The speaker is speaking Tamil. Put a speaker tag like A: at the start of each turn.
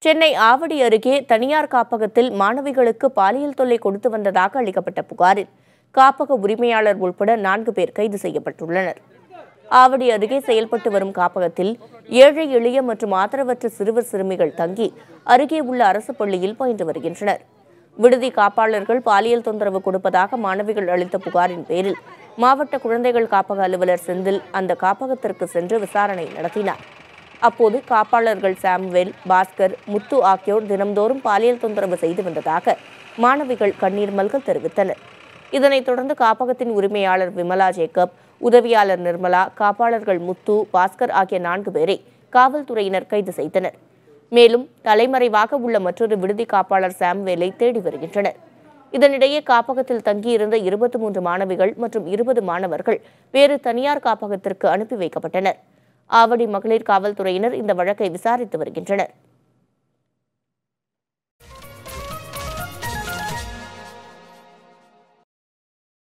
A: சென்னை ஆவடி அருகே தனியார் காப்பகத்தில் மாணவிகளுக்கு பாலியல் தொல்லை கொடுத்து வந்ததாக அளிக்கப்பட்ட புகாரில் காப்பக உரிமையாளர் உட்பட 4 பேர் கைது செய்யப்பட்டுள்ளனர். ஆவடி அருகே செயல்பட்டு வரும் காப்பகத்தில் ஏழை எளிய மற்றும் ஆதரவற்ற சிறுவர் சிறுமிகள் தங்கி அருகே உள்ள அரசு பள்ளியில் பயின்று வருகின்றனர். விடுதி காப்பாளர்கள் பாலியல் தொந்தரவு கொடுப்பதாக மாணவிகள் அளித்த புகாரின் பேரில் மாவட்ட குழந்தைகள் காப்பக அலுவலர் செந்தில் அந்த காப்பகத்திற்கு சென்று விசாரணை நடத்தினார். அப்போது காப்பாளர்கள் சாமுவேல், பாஸ்கர், முத்து ஆகியோர் தினம்தோறும் பாலியல் தொந்தரவு செய்து வந்ததாக மாணவிகள் கண்ணீர் மல்க தெரிவித்தனர். இதனைத் தொடர்ந்து காப்பகத்தின் உரிமையாளர் விமலா ஜேக்கப், உதவியாளர் நிர்மலா, காப்பாளர்கள் முத்து, பாஸ்கர் ஆகிய 4 பேரை காவல்துறையினர் கைது செய்தனர். மேலும் தலைமறைவாக உள்ள மற்றொரு விடுதி காப்பாளர் சாமுவேலை தேடி வருகின்றனர். இதனிடையே காப்பகத்தில் தங்கியிருந்த 23 மாணவிகள் மற்றும் 20 மாணவர்கள் வேறு தனியார் காப்பகத்திற்கு அனுப்பி வைக்கப்பட்டனர். ஆவடி மகளிர் காவல்துறையினர் இந்த வழக்கை விசாரித்து வருகின்றனர்.